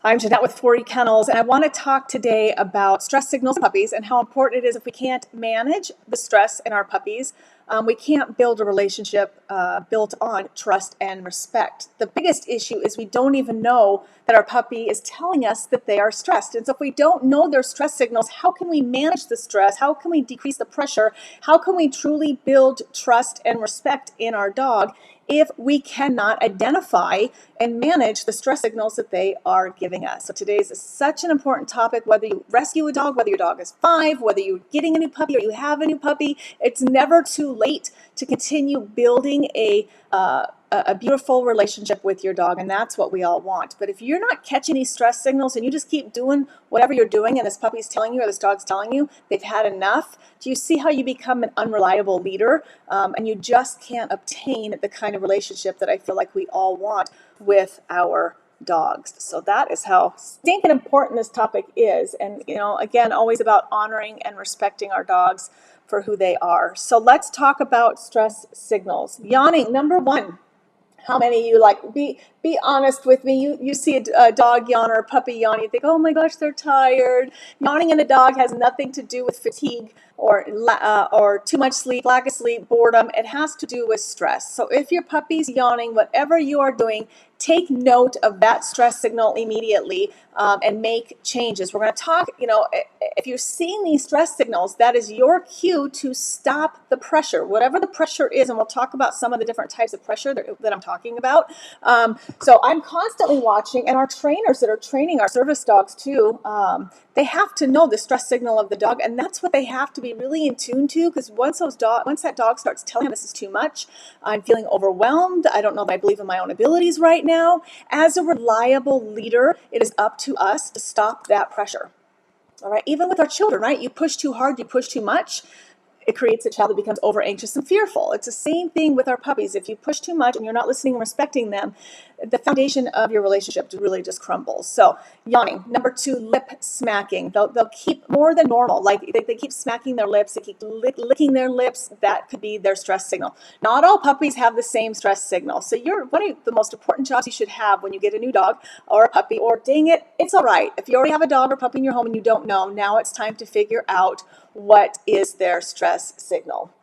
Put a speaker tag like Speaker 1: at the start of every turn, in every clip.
Speaker 1: I'm Jeanette with 40 Kennels, and I want to talk today about stress signals in puppies and how important it is if we can't manage the stress in our puppies. We can't build a relationship built on trust and respect. The biggest issue is we don't even know that our puppy is telling us that they are stressed. And so if we don't know their stress signals, how can we manage the stress? How can we decrease the pressure? How can we truly build trust and respect in our dog if we cannot identify and manage the stress signals that they are giving us? So today's is such an important topic. Whether you rescue a dog, whether your dog is 5, whether you're getting a new puppy or you have a new puppy, it's never too late to continue building a beautiful relationship with your dog, and that's what we all want. But if you're not catching these stress signals and you just keep doing whatever you're doing and this puppy's telling you or this dog's telling you they've had enough, do you see how you become an unreliable leader and you just can't obtain the kind of relationship that I feel like we all want with our dogs? So that is how stinking important this topic is. And, again, always about honoring and respecting our dogs for who they are. So let's talk about stress signals. Yawning, number 1. How many of you be honest with me? You see a dog yawn or a puppy yawn, you think, oh my gosh, they're tired. Yawning in a dog has nothing to do with fatigue or too much sleep, lack of sleep, boredom. It has to do with stress. So if your puppy's yawning, whatever you are doing, take note of that stress signal immediately and make changes. We're going to talk, if you're seeing these stress signals, that is your cue to stop the pressure, whatever the pressure is. And we'll talk about some of the different types of pressure that I'm talking about. So I'm constantly watching, and our trainers that are training our service dogs too, they have to know the stress signal of the dog, and that's what they have to be really in tune to, because once that dog starts telling them this is too much, I'm feeling overwhelmed, I don't know that I believe in my own abilities right now, as a reliable leader, it is up to us to stop that pressure. All right, even with our children, right? You push too hard, you push too much, it creates a child that becomes over anxious and fearful. It's the same thing with our puppies. If you push too much and you're not listening and respecting them, the foundation of your relationship really just crumbles. So yawning. Number 2, lip smacking. They'll keep more than normal. Like they keep smacking their lips. They keep licking their lips. That could be their stress signal. Not all puppies have the same stress signal. So one of the most important jobs you should have when you get a new dog or a puppy, or dang it, it's all right. If you already have a dog or puppy in your home and you don't know, now it's time to figure out what is their stress signal.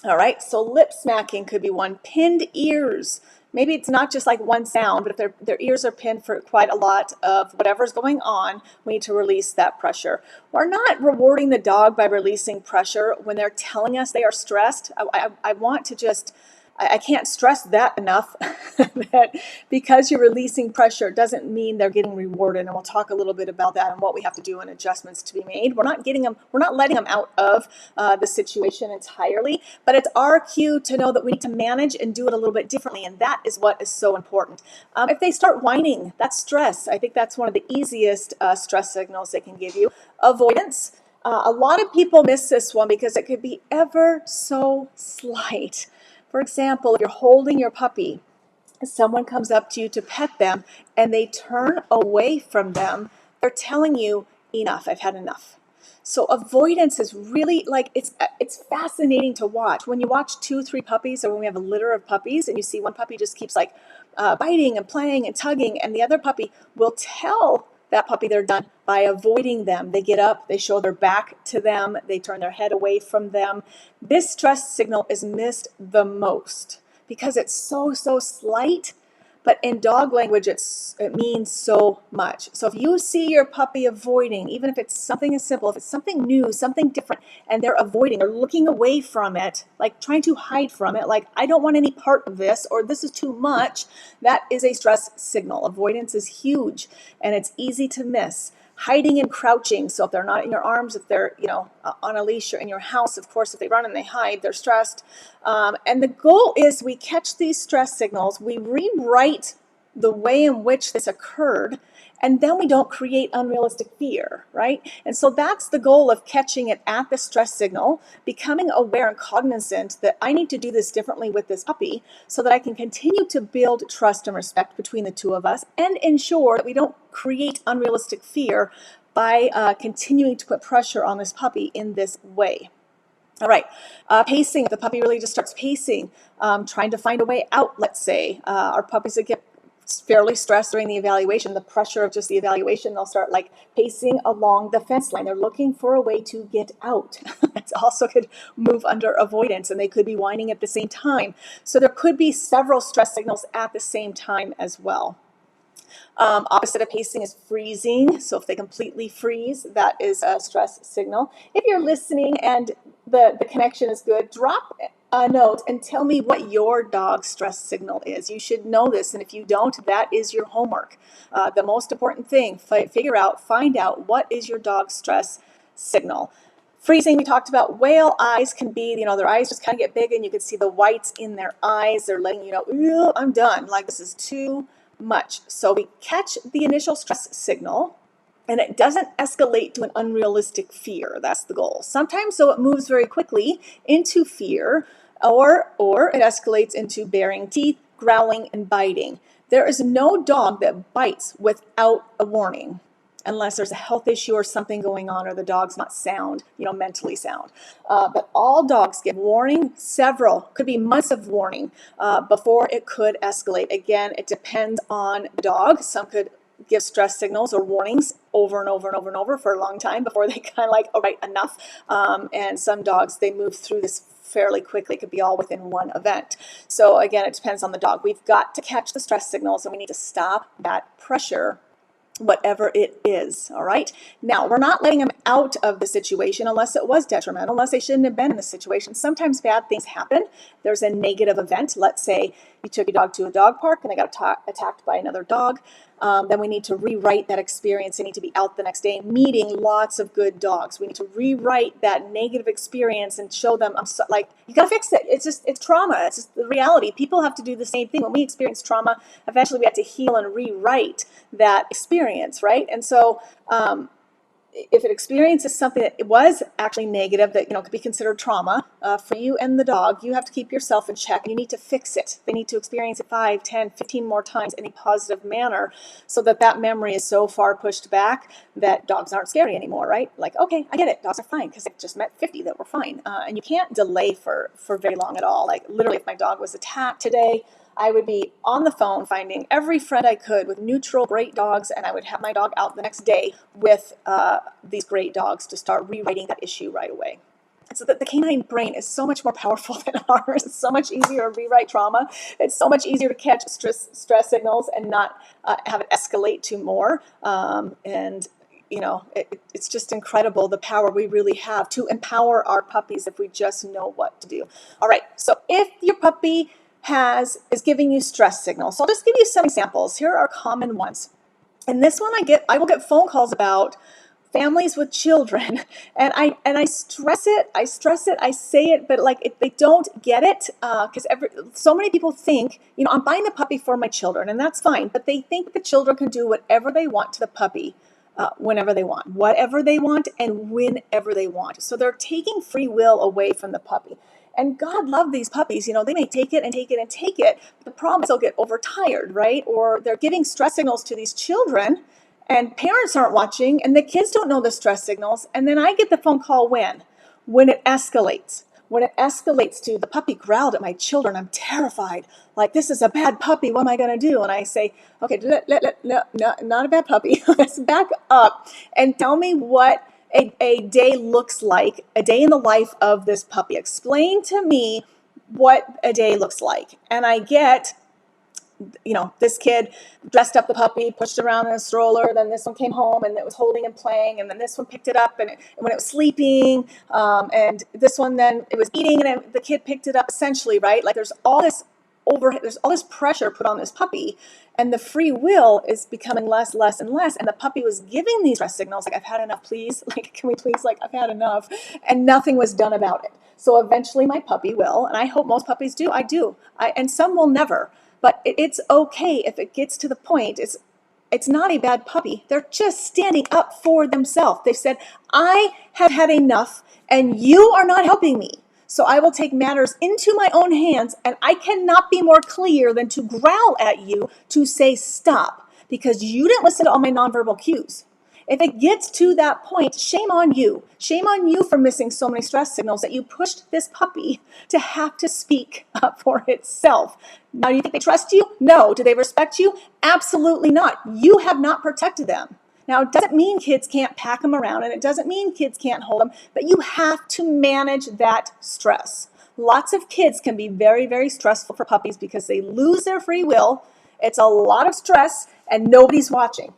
Speaker 1: All right, so lip smacking could be one. Pinned ears. Maybe it's not just like one sound, but if their ears are pinned for quite a lot of whatever's going on, we need to release that pressure. We're not rewarding the dog by releasing pressure when they're telling us they are stressed. I want to just, I can't stress that enough that because you're releasing pressure doesn't mean they're getting rewarded. And we'll talk a little bit about that and what we have to do and adjustments to be made. We're not letting them out of the situation entirely, but it's our cue to know that we need to manage and do it a little bit differently. And that is what is so important. If they start whining, that's stress. I think that's one of the easiest stress signals they can give you. Avoidance. A lot of people miss this one because it could be ever so slight. For example, if you're holding your puppy, someone comes up to you to pet them and they turn away from them, they're telling you, enough, I've had enough. So avoidance is really it's fascinating to watch. When you watch 2, 3 puppies, or when we have a litter of puppies and you see one puppy just keeps biting and playing and tugging, and the other puppy will tell that puppy they're done by avoiding them. They get up, they show their back to them, they turn their head away from them. This stress signal is missed the most because it's so slight, but in dog language it means so much. So if you see your puppy avoiding, even if it's something as simple, if it's something new, something different, and they're avoiding or looking away from it, like trying to hide from it, like I don't want any part of this, or this is too much, that is a stress signal. Avoidance is huge and it's easy to miss. Hiding and crouching. So if they're not in your arms, if they're on a leash or in your house, of course, if they run and they hide, they're stressed. And the goal is we catch these stress signals, we rewrite the way in which this occurred, and then we don't create unrealistic fear, right? And so that's the goal of catching it at the stress signal, becoming aware and cognizant that I need to do this differently with this puppy so that I can continue to build trust and respect between the two of us and ensure that we don't create unrealistic fear by continuing to put pressure on this puppy in this way. All right, pacing. If the puppy really just starts pacing, trying to find a way out, let's say. Our puppies that get fairly stressed during the evaluation, the pressure of just the evaluation, they'll start like pacing along the fence line. They're looking for a way to get out. It also could move under avoidance, and they could be whining at the same time. So there could be several stress signals at the same time as well. Opposite of pacing is freezing. So if they completely freeze, that is a stress signal. If you're listening and the connection is good, drop a note and tell me what your dog's stress signal is. You should know this, and if you don't, that is your homework. The most important thing, find out what is your dog's stress signal. Freezing, we talked about. Whale eyes can be, their eyes just kind of get big and you can see the whites in their eyes. They're letting you know, I'm done. Like, this is too much. So we catch the initial stress signal and it doesn't escalate to an unrealistic fear. That's the goal. Sometimes, so it moves very quickly into fear, or it escalates into baring teeth, growling, and biting. There is no dog that bites without a warning, unless there's a health issue or something going on, or the dog's not sound, mentally sound. But all dogs give warning, could be months of warning before it could escalate. Again, it depends on the dog. Some could give stress signals or warnings over and over and over and over for a long time before they kind of like, all right, enough. And some dogs, they move through this fairly quickly. It could be all within one event. So again, it depends on the dog. We've got to catch the stress signals and we need to stop that pressure, whatever it is. All right. Now, we're not letting them out of the situation unless it was detrimental, unless they shouldn't have been in the situation. Sometimes bad things happen. There's a negative event. Let's say you took your dog to a dog park and they got attacked by another dog. Then we need to rewrite that experience. They need to be out the next day meeting lots of good dogs. We need to rewrite that negative experience and show them, you got to fix it. It's trauma. It's just the reality. People have to do the same thing. When we experience trauma, eventually we have to heal and rewrite that experience, right? And so, if it experiences something that it was actually negative, that could be considered trauma for you and the dog, you have to keep yourself in check. You need to fix it. They need to experience it 5, 10, 15 more times in a positive manner, so that memory is so far pushed back that dogs aren't scary anymore, right? Like, okay, I get it. Dogs are fine because I just met 50 that were fine. And you can't delay for very long at all. Like, literally, if my dog was attacked today, I would be on the phone finding every friend I could with neutral, great dogs, and I would have my dog out the next day with these great dogs to start rewriting that issue right away. So that the canine brain is so much more powerful than ours. It's so much easier to rewrite trauma. It's so much easier to catch stress signals and not have it escalate to more. It's just incredible the power we really have to empower our puppies if we just know what to do. All right, so if your puppy is giving you stress signals. So I'll just give you some examples. Here are common ones. And this one I will get phone calls about families with children, and I stress it, I say it, but like if they don't get it, because so many people think, I'm buying a puppy for my children, and that's fine, but they think the children can do whatever they want to the puppy. Whenever they want, whatever they want, and whenever they want. So they're taking free will away from the puppy. And God love these puppies. They may take it and take it and take it. But the problem is they'll get overtired, right? Or they're giving stress signals to these children and parents aren't watching and the kids don't know the stress signals. And then I get the phone call when it escalates. When it escalates to the puppy growled at my children, I'm terrified. Like, this is a bad puppy. What am I going to do? And I say, okay, no, not a bad puppy. Let's back up and tell me what a day looks like, a day in the life of this puppy. Explain to me what a day looks like. And I get, this kid dressed up the puppy, pushed it around in a stroller, then this one came home and it was holding and playing, and then this one picked it up and when it was sleeping, and this one then it was eating and the kid picked it up, essentially, right? Like there's all this pressure put on this puppy, and the free will is becoming less and less, and the puppy was giving these stress signals like, I've had enough, please, like, can we please, like, I've had enough, and nothing was done about it. So eventually my puppy will, and I hope most puppies do, and some will never, but it's okay if it gets to the point, it's not a bad puppy, they're just standing up for themselves. They've said, I have had enough, and you are not helping me. So I will take matters into my own hands, and I cannot be more clear than to growl at you to say stop, because you didn't listen to all my nonverbal cues. If it gets to that point, shame on you. Shame on you for missing so many stress signals that you pushed this puppy to have to speak up for itself. Now, do you think they trust you? No. Do they respect you? Absolutely not. You have not protected them. Now, it doesn't mean kids can't pack them around, and it doesn't mean kids can't hold them, but you have to manage that stress. Lots of kids can be very, very stressful for puppies because they lose their free will. It's a lot of stress, and nobody's watching.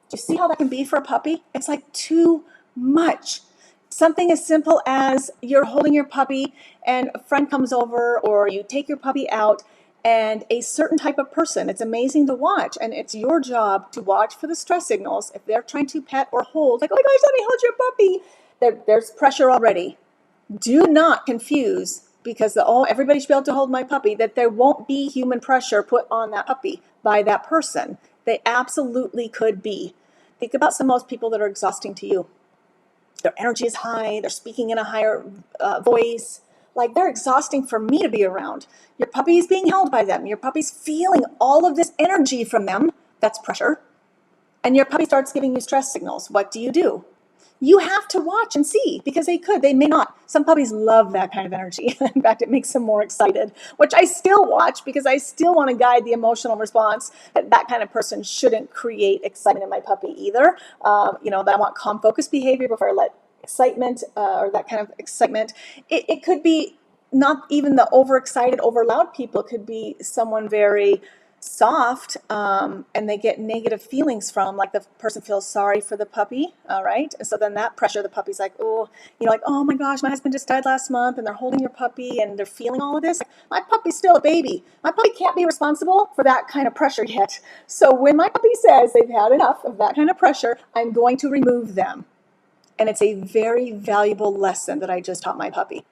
Speaker 1: Do you see how that can be for a puppy? It's like too much. Something as simple as you're holding your puppy and a friend comes over, or you take your puppy out, and a certain type of person, it's amazing to watch, and it's your job to watch for the stress signals. If they're trying to pet or hold, like, oh my gosh, let me hold your puppy, there's pressure already. Do not confuse, because everybody should be able to hold my puppy, that there won't be human pressure put on that puppy by that person. They absolutely could be. Think about some of those people that are exhausting to you. Their energy is high, they're speaking in a higher voice. Like, they're exhausting for me to be around. Your puppy is being held by them. Your puppy's feeling all of this energy from them. That's pressure. And your puppy starts giving you stress signals. What do? You have to watch and see, because they may not. Some puppies love that kind of energy. In fact, it makes them more excited, which I still watch because I still want to guide the emotional response. That kind of person shouldn't create excitement in my puppy either. That I want calm, focused behavior before I let excitement or that kind of excitement. It could be not even the overexcited, over loud people. It could be someone very soft, and they get negative feelings from, like, the person feels sorry for the puppy, all right? And so then that pressure, the puppy's like, oh my gosh, my husband just died last month, and they're holding your puppy, and they're feeling all of this. Like, my puppy's still a baby. My puppy can't be responsible for that kind of pressure yet. So when my puppy says they've had enough of that kind of pressure, I'm going to remove them. And it's a very valuable lesson that I just taught my puppy.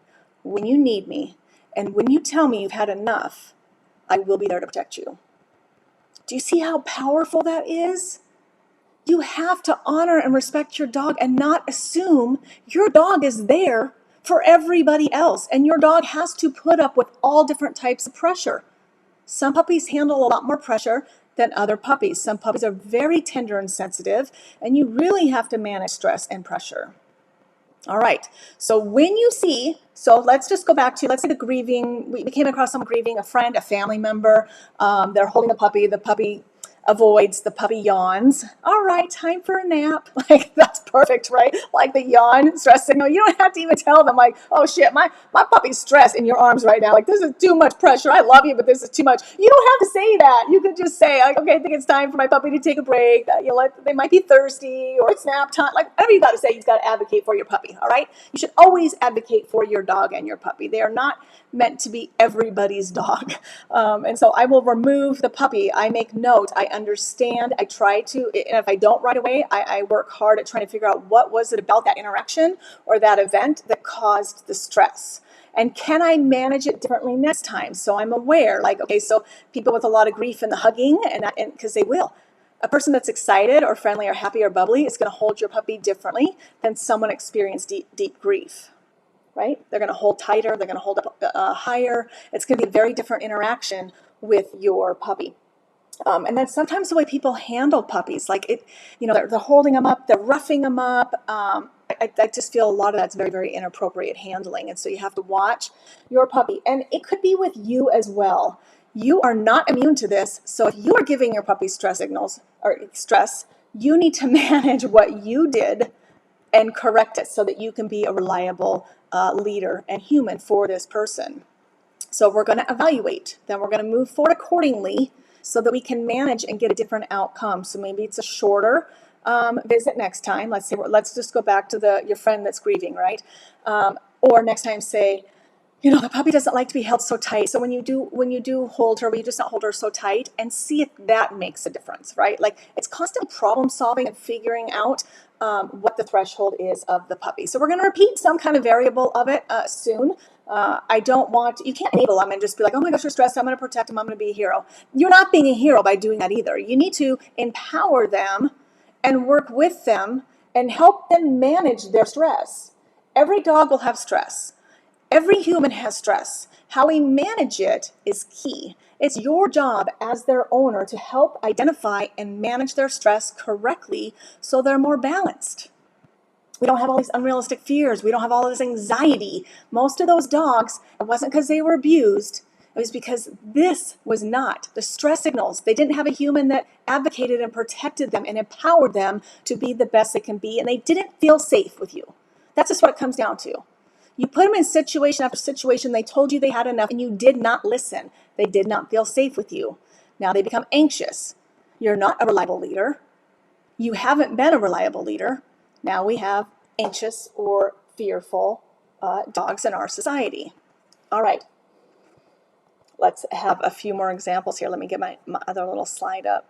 Speaker 1: When you need me, and when you tell me you've had enough, I will be there to protect you. Do you see how powerful that is? You have to honor and respect your dog and not assume your dog is there for everybody else. And your dog has to put up with all different types of pressure. Some puppies handle a lot more pressure than other puppies. Some puppies are very tender and sensitive, and you really have to manage stress and pressure. All right, so let's just go back to, let's say the grieving, we came across someone grieving, a friend, a family member, they're holding the puppy avoids, the puppy yawns. All right, time for a nap. Like, that's perfect, right? Like the yawn stress signal. You don't have to even tell them, like, oh shit, my puppy's stressed in your arms right now. Like, this is too much pressure. I love you, but this is too much. You don't have to say that. You could just say, like, okay, I think it's time for my puppy to take a break. They might be thirsty, or it's nap time. Like, whatever you got to say, you've got to advocate for your puppy, all right? You should always advocate for your dog and your puppy. They are not meant to be everybody's dog. And so I will remove the puppy. I make note. I understand. I try to, and if I don't right away, I work hard at trying to figure out what was it about that interaction or that event that caused the stress. And can I manage it differently next time? So I'm aware, like, okay, so people with a lot of grief and the hugging, and because they will. A person that's excited or friendly or happy or bubbly is going to hold your puppy differently than someone experiencing deep grief. Right? They're going to hold tighter. They're going to hold up higher. It's going to be a very different interaction with your puppy. And then sometimes the way people handle puppies, like they're holding them up, they're roughing them up. I just feel a lot of that's very, very inappropriate handling. And so you have to watch your puppy. And it could be with you as well. You are not immune to this. So if you are giving your puppy stress signals or stress, you need to manage what you did and correct it so that you can be a reliable leader and human for this person. So we're going to evaluate. Then we're going to move forward accordingly so that we can manage and get a different outcome. So maybe it's a shorter visit next time. Let's just go back to your friend that's grieving, right? Or next time say, the puppy doesn't like to be held so tight. So when you do hold her, will you just not hold her so tight, and see if that makes a difference, right? Like, it's constant problem solving and figuring out what the threshold is of the puppy. So we're going to repeat some kind of variable of it soon. You can't enable them and just be like, oh my gosh, you're stressed, I'm going to protect them, I'm going to be a hero. You're not being a hero by doing that either. You need to empower them and work with them and help them manage their stress. Every dog will have stress. Every human has stress. How we manage it is key. It's your job as their owner to help identify and manage their stress correctly so they're more balanced. We don't have all these unrealistic fears. We don't have all this anxiety. Most of those dogs, it wasn't because they were abused. It was because this was not the stress signals. They didn't have a human that advocated and protected them and empowered them to be the best they can be, and they didn't feel safe with you. That's just what it comes down to. You put them in situation after situation. They told you they had enough, and you did not listen. They did not feel safe with you. Now they become anxious. You're not a reliable leader. You haven't been a reliable leader. Now we have anxious or fearful dogs in our society. All right. Let's have a few more examples here. Let me get my other little slide up.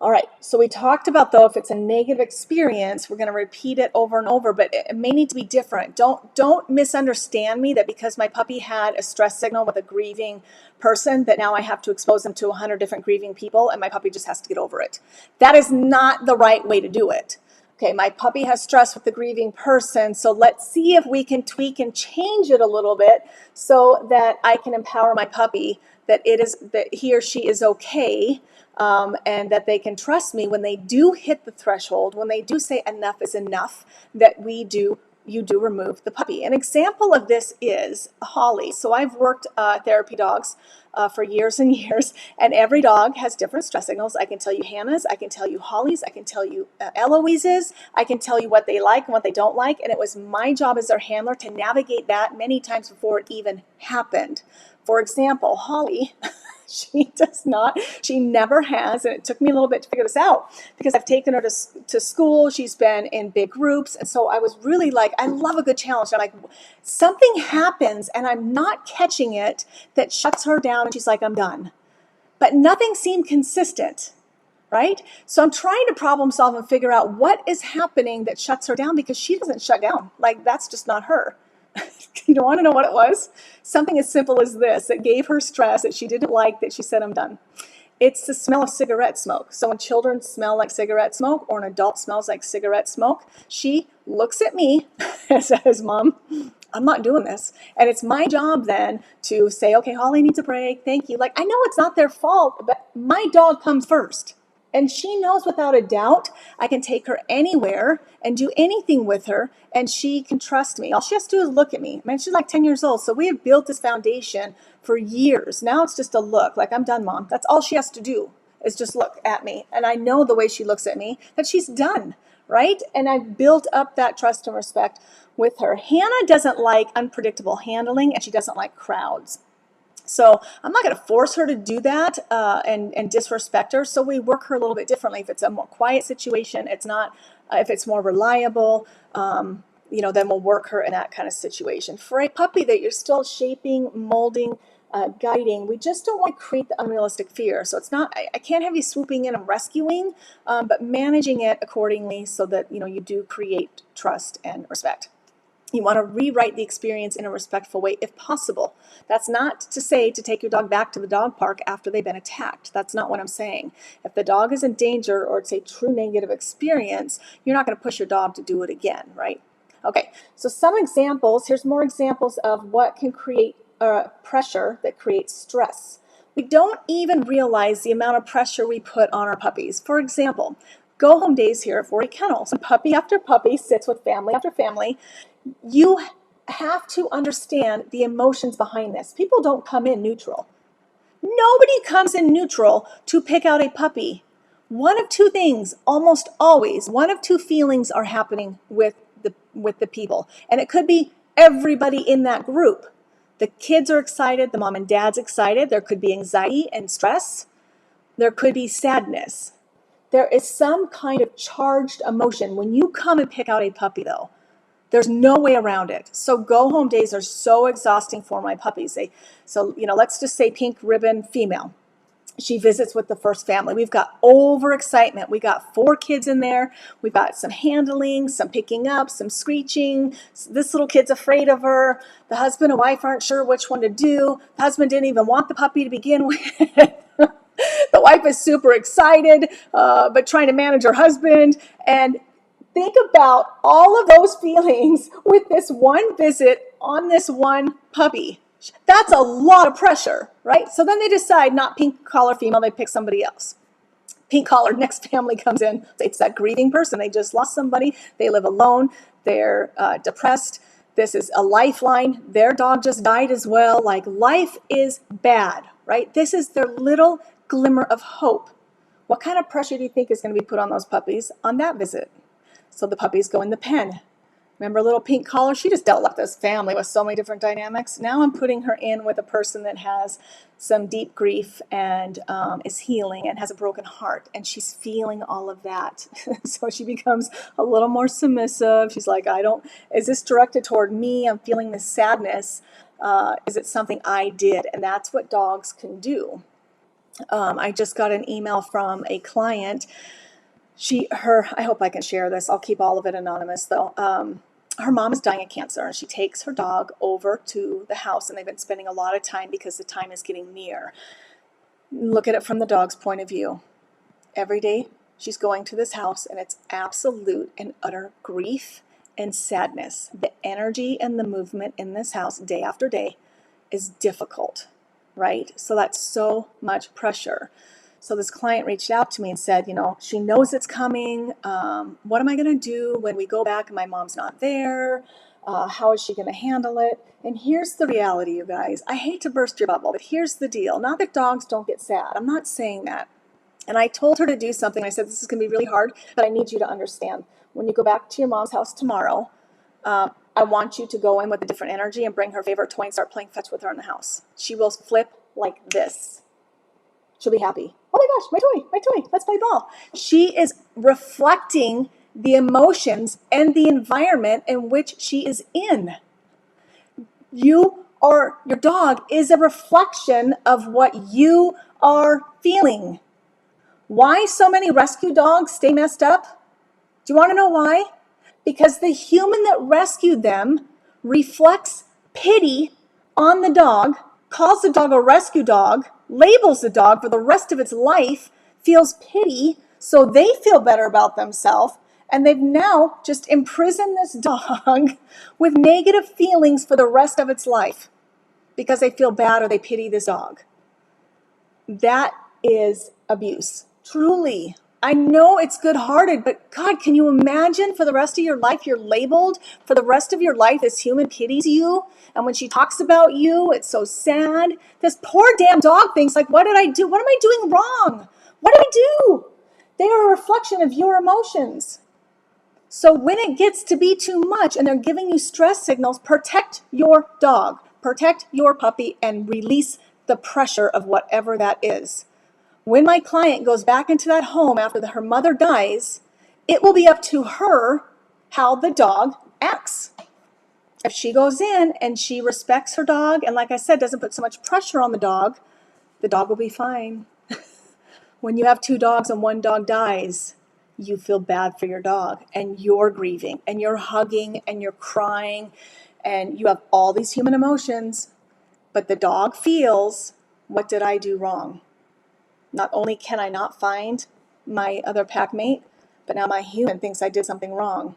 Speaker 1: All right, so we talked about, though, if it's a negative experience, we're going to repeat it over and over, but it may need to be different. Don't misunderstand me that because my puppy had a stress signal with a grieving person that now I have to expose them to 100 different grieving people and my puppy just has to get over it. That is not the right way to do it. Okay, my puppy has stress with the grieving person, so let's see if we can tweak and change it a little bit so that I can empower my puppy that he or she is okay, and that they can trust me when they do hit the threshold, when they do say enough is enough, that you do remove the puppy. An example of this is Holly. So I've worked therapy dogs for years and years, and every dog has different stress signals. I can tell you Hannah's, I can tell you Holly's, I can tell you Eloise's, I can tell you what they like and what they don't like, and it was my job as their handler to navigate that many times before it even happened. For example, Holly, she never has, and it took me a little bit to figure this out because I've taken her to school. She's been in big groups, and so I was really like, I love a good challenge. I'm like, something happens and I'm not catching it that shuts her down, and she's like, I'm done. But nothing seemed consistent, right? So I'm trying to problem solve and figure out what is happening that shuts her down, because she doesn't shut down. Like, that's just not her. You don't want to know what it was? Something as simple as this that gave her stress that she didn't like, that she said, I'm done. It's the smell of cigarette smoke. So when children smell like cigarette smoke or an adult smells like cigarette smoke, she looks at me and says, Mom, I'm not doing this. And it's my job then to say, okay, Holly needs a break. Thank you. Like, I know it's not their fault, but my dog comes first. And she knows without a doubt I can take her anywhere and do anything with her, and she can trust me. All she has to do is look at me. I mean, she's like 10 years old, so we have built this foundation for years. Now it's just a look, like, I'm done, Mom. That's all she has to do is just look at me. And I know the way she looks at me that she's done, right? And I've built up that trust and respect with her. Hannah doesn't like unpredictable handling, and she doesn't like crowds. So I'm not going to force her to do that and disrespect her. So we work her a little bit differently. If it's a more quiet situation, it's not. If it's more reliable, then we'll work her in that kind of situation. For a puppy that you're still shaping, molding, guiding, we just don't want to create the unrealistic fear. So it's not. I can't have you swooping in and rescuing, but managing it accordingly so that you do create trust and respect. You want to rewrite the experience in a respectful way if possible. That's not to say to take your dog back to the dog park after they've been attacked. That's not what I'm saying. If the dog is in danger or it's a true negative experience, you're not going to push your dog to do it again, right? Okay, so some examples. Here's more examples of what can create pressure that creates stress. We don't even realize the amount of pressure we put on our puppies. For example, go home days here at 40 Kennels, and puppy after puppy sits with family after family. You have to understand the emotions behind this. People don't come in neutral. Nobody comes in neutral to pick out a puppy. One of two things, almost always, one of two feelings are happening with the people. And it could be everybody in that group. The kids are excited, the mom and dad's excited. There could be anxiety and stress. There could be sadness. There is some kind of charged emotion when you come and pick out a puppy, though. There's no way around it. So go home days are so exhausting for my puppies. Let's just say pink ribbon female. She visits with the first family. We've got overexcitement. We got 4 kids in there. We've got some handling, some picking up, some screeching. This little kid's afraid of her. The husband and wife aren't sure which one to do. The husband didn't even want the puppy to begin with. The wife is super excited, but trying to manage her husband. And Think about all of those feelings with this one visit on this one puppy. That's a lot of pressure, right? So then they decide not pink collar female, they pick somebody else. Pink collar, next family comes in. It's that grieving person. They just lost somebody. They live alone. They're depressed. This is a lifeline. Their dog just died as well. Like, life is bad, right? This is their little glimmer of hope. What kind of pressure do you think is going to be put on those puppies on that visit? So the puppies go in the pen. Remember little pink collar? She just dealt with this family with so many different dynamics. Now I'm putting her in with a person that has some deep grief and is healing and has a broken heart. And she's feeling all of that. So she becomes a little more submissive. She's like, is this directed toward me? I'm feeling this sadness. Is it something I did? And that's what dogs can do. I just got an email from a client. I hope I can share this. I'll keep all of it anonymous though. Her mom is dying of cancer, and she takes her dog over to the house, and they've been spending a lot of time because the time is getting near. Look at it from the dog's point of view. Every day she's going to this house, and it's absolute and utter grief and sadness. The energy and the movement in this house day after day is difficult, right? So that's so much pressure. So this client reached out to me and said, she knows it's coming. What am I going to do when we go back and my mom's not there? How is she going to handle it? And here's the reality, you guys. I hate to burst your bubble, but here's the deal. Not that dogs don't get sad. I'm not saying that. And I told her to do something. I said, this is going to be really hard, but I need you to understand. When you go back to your mom's house tomorrow, I want you to go in with a different energy and bring her favorite toy and start playing fetch with her in the house. She will flip like this. She'll be happy. Oh my gosh, my toy, let's play ball. She is reflecting the emotions and the environment in which she is in. You or your dog is a reflection of what you are feeling. Why so many rescue dogs stay messed up? Do you want to know why? Because the human that rescued them reflects pity on the dog, calls the dog a rescue dog, labels the dog for the rest of its life, feels pity, so they feel better about themselves, and they've now just imprisoned this dog with negative feelings for the rest of its life because they feel bad or they pity this dog. That is abuse. Truly. I know it's good-hearted, but God, can you imagine for the rest of your life you're labeled? For the rest of your life this human pities you, and when she talks about you, it's so sad. This poor damn dog thinks like, what did I do? What am I doing wrong? What did I do? They are a reflection of your emotions. So when it gets to be too much and they're giving you stress signals, protect your dog, protect your puppy, and release the pressure of whatever that is. When my client goes back into that home after her mother dies, it will be up to her how the dog acts. If she goes in and she respects her dog and, like I said, doesn't put so much pressure on the dog will be fine. When you have two dogs and one dog dies, you feel bad for your dog, and you're grieving and you're hugging and you're crying and you have all these human emotions, but the dog feels, what did I do wrong? Not only can I not find my other pack mate, but now my human thinks I did something wrong.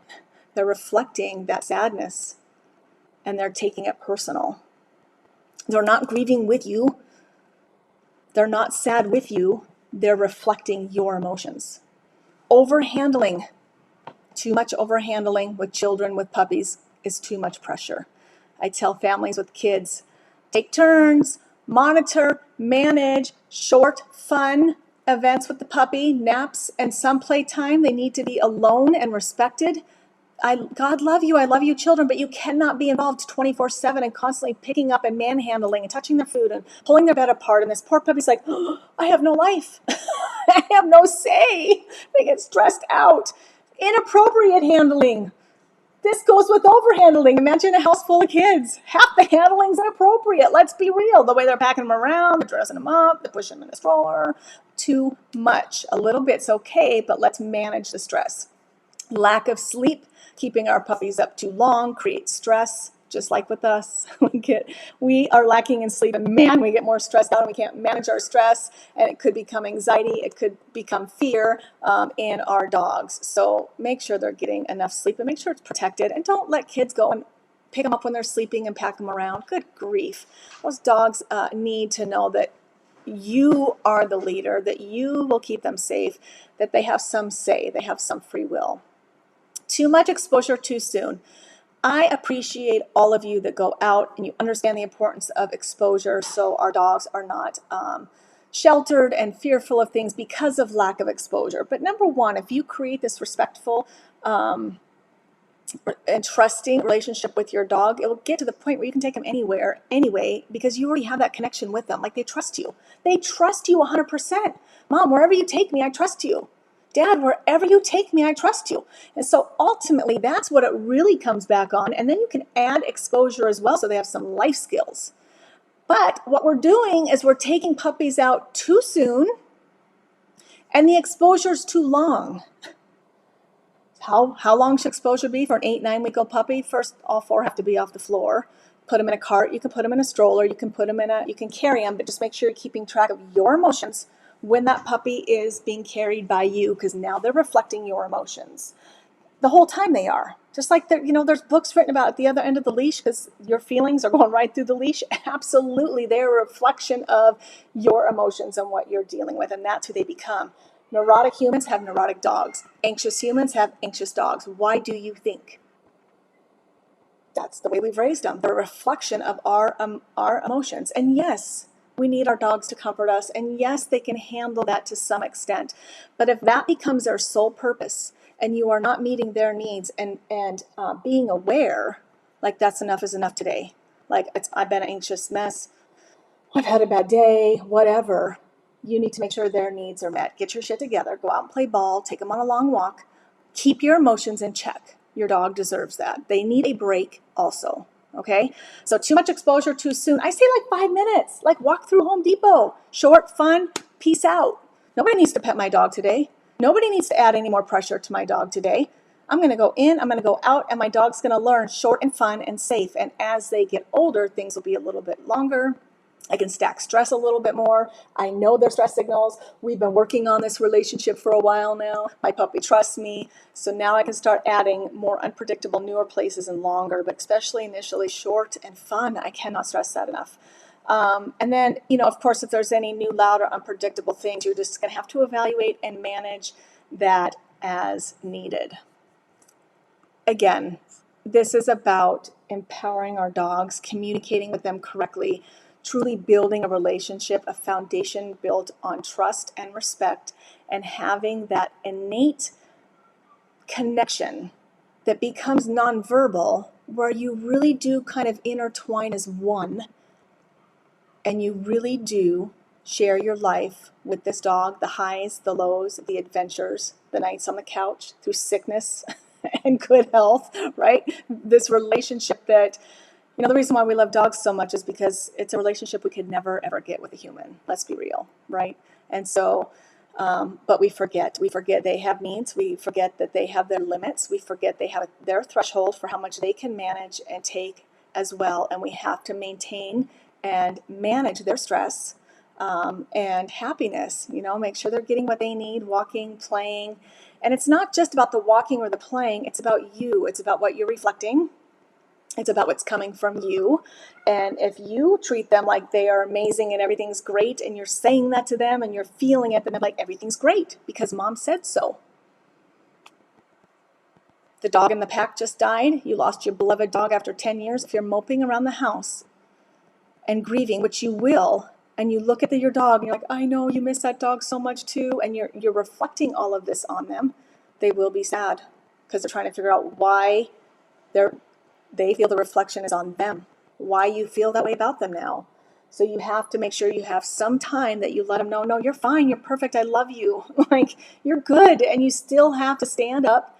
Speaker 1: They're reflecting that sadness, and they're taking it personal. They're not grieving with you. They're not sad with you. They're reflecting your emotions. Overhandling. Too much overhandling with children, with puppies, is too much pressure. I tell families with kids, take turns, monitor, manage short, fun events with the puppy, naps, and some playtime. They need to be alone and respected. God love you, I love you children, but you cannot be involved 24/7 and constantly picking up and manhandling and touching their food and pulling their bed apart. And this poor puppy's like, oh, I have no life. I have no say. They get stressed out. Inappropriate handling. This goes with overhandling. Imagine a house full of kids. Half the handling's inappropriate. Let's be real. The way they're packing them around, they're dressing them up, they're pushing them in a stroller. Too much. A little bit's okay, but let's manage the stress. Lack of sleep, keeping our puppies up too long creates stress. just like with us. We are lacking in sleep, and man, we get more stressed out and we can't manage our stress, and it could become anxiety, it could become fear in our dogs. So make sure they're getting enough sleep and make sure it's protected, and don't let kids go and pick them up when they're sleeping and pack them around. Good grief. Those dogs need to know that you are the leader, that you will keep them safe, that they have some say, they have some free will. Too much exposure too soon. I appreciate all of you that go out and you understand the importance of exposure so our dogs are not sheltered and fearful of things because of lack of exposure. But number one, if you create this respectful and trusting relationship with your dog, it will get to the point where you can take them anywhere anyway, because you already have that connection with them. Like, they trust you. They trust you 100%. Mom, wherever you take me, I trust you. Dad, wherever you take me, I trust you. And so ultimately, that's what it really comes back on. And then you can add exposure as well, so they have some life skills. But what we're doing is we're taking puppies out too soon, and the exposure's too long. How long should exposure be for an 8-9-week-old puppy? First, all 4 have to be off the floor. Put them in a cart. You can put them in a stroller. You can put them you can carry them, but just make sure you're keeping track of your emotions when that puppy is being carried by you, because now they're reflecting your emotions. The whole time they are. Just like there's books written about at the other end of the leash, because your feelings are going right through the leash. Absolutely, they're a reflection of your emotions and what you're dealing with, and that's who they become. Neurotic humans have neurotic dogs. Anxious humans have anxious dogs. Why do you think? That's the way we've raised them. They're a reflection of our emotions. And yes, we need our dogs to comfort us. And yes, they can handle that to some extent. But if that becomes their sole purpose and you are not meeting their needs and being aware, like, that's enough is enough today. Like, I've been an anxious mess. I've had a bad day, whatever. You need to make sure their needs are met. Get your shit together. Go out and play ball. Take them on a long walk. Keep your emotions in check. Your dog deserves that. They need a break also. Okay? So too much exposure too soon. I say like 5 minutes. Like, walk through Home Depot. Short, fun, peace out. Nobody needs to pet my dog today. Nobody needs to add any more pressure to my dog today. I'm going to go in, I'm going to go out, and my dog's going to learn short and fun and safe. And as they get older, things will be a little bit longer. I can stack stress a little bit more. I know their stress signals. We've been working on this relationship for a while now. My puppy trusts me. So now I can start adding more unpredictable, newer places and longer, but especially initially short and fun. I cannot stress that enough. And then, of course, if there's any new, loud, or unpredictable things, you're just going to have to evaluate and manage that as needed. Again, this is about empowering our dogs, communicating with them correctly, truly building a relationship, a foundation built on trust and respect, and having that innate connection that becomes nonverbal, where you really do kind of intertwine as one, and you really do share your life with this dog, the highs, the lows, the adventures, the nights on the couch, through sickness and good health, right? This relationship that, the reason why we love dogs so much is because it's a relationship we could never, ever get with a human. Let's be real, right? And so, but we forget they have needs. We forget that they have their limits. We forget they have their threshold for how much they can manage and take as well. And we have to maintain and manage their stress and happiness, make sure they're getting what they need, walking, playing. And it's not just about the walking or the playing. It's about you. It's about what you're reflecting. It's about what's coming from you. And if you treat them like they are amazing and everything's great, and you're saying that to them and you're feeling it, then they're like, everything's great because Mom said so. The dog in the pack just died. You lost your beloved dog after 10 years. If you're moping around the house and grieving, which you will, and you look at your dog and you're like, I know you miss that dog so much too, and you're reflecting all of this on them, they will be sad because they're trying to figure out why they feel the reflection is on them, why you feel that way about them now. So you have to make sure you have some time that you let them know, no, you're fine, you're perfect, I love you. Like, you're good, and you still have to stand up,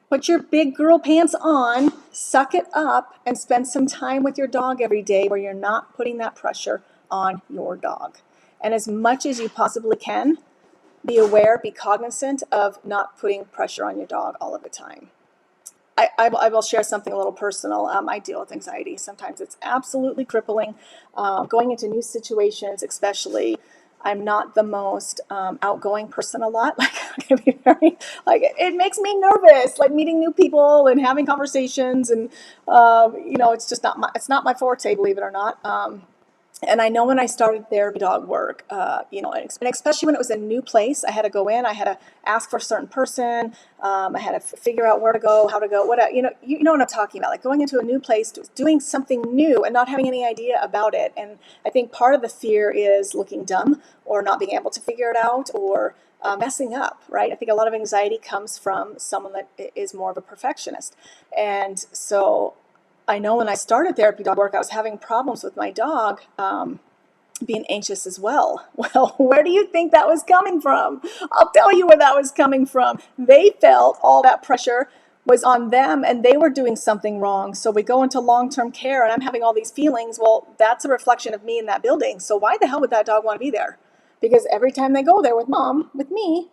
Speaker 1: put your big girl pants on, suck it up, and spend some time with your dog every day where you're not putting that pressure on your dog. And as much as you possibly can, be aware, be cognizant of not putting pressure on your dog all of the time. I will share something a little personal. I deal with anxiety. Sometimes it's absolutely crippling. Going into new situations, especially, I'm not the most outgoing person a lot. Like, I'm gonna be very, like, it makes me nervous, like meeting new people and having conversations, and it's just it's not my forte, believe it or not. And I know when I started therapy dog work, and especially when it was a new place, I had to go in, I had to ask for a certain person, I had to figure out where to go, how to go, you know what I'm talking about, like going into a new place, doing something new and not having any idea about it. And I think part of the fear is looking dumb or not being able to figure it out, or messing up, right? I think a lot of anxiety comes from someone that is more of a perfectionist. And so I know when I started therapy dog work, I was having problems with my dog being anxious as well. Well, where do you think that was coming from? I'll tell you where that was coming from. They felt all that pressure was on them and they were doing something wrong. So we go into long-term care and I'm having all these feelings. Well, that's a reflection of me in that building. So why the hell would that dog want to be there? Because every time they go there with mom, with me,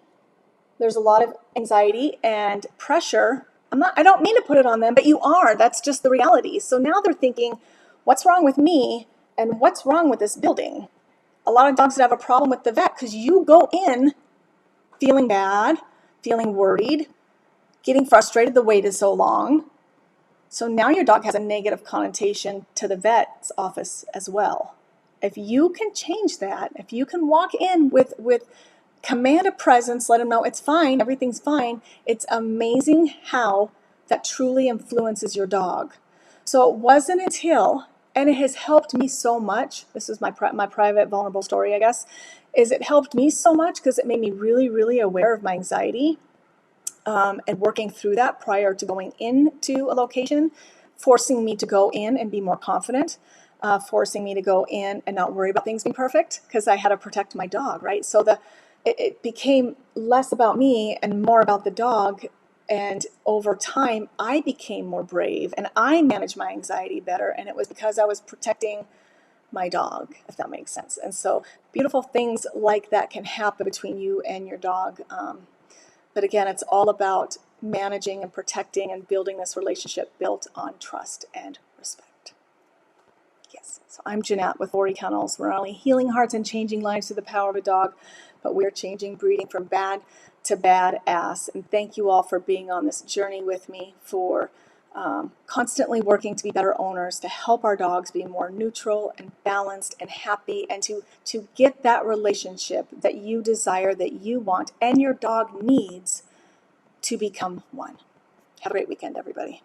Speaker 1: there's a lot of anxiety and pressure. I don't mean to put it on them, but you are. That's just the reality. So now they're thinking, what's wrong with me and what's wrong with this building? A lot of dogs that have a problem with the vet because you go in feeling bad, feeling worried, getting frustrated, the wait is so long. So now your dog has a negative connotation to the vet's office as well. If you can change that, if you can walk in with command a presence, let them know it's fine, everything's fine, it's amazing how that truly influences your dog. So it wasn't until, and it has helped me so much, this is my private vulnerable story, I guess, is it helped me so much because it made me really, really aware of my anxiety, and working through that prior to going into a location, forcing me to go in and be more confident, forcing me to go in and not worry about things being perfect because I had to protect my dog, right? So it became less about me and more about the dog. And over time, I became more brave and I managed my anxiety better. And it was because I was protecting my dog, if that makes sense. And so beautiful things like that can happen between you and your dog. But again, it's all about managing and protecting and building this relationship built on trust and respect. Yes, so I'm Jeanette with 40 Kennels. We're not only healing hearts and changing lives through the power of a dog, but we're changing breeding from bad to badass. And thank you all for being on this journey with me, for constantly working to be better owners, to help our dogs be more neutral and balanced and happy, and to get that relationship that you desire, that you want, and your dog needs to become one. Have a great weekend, everybody.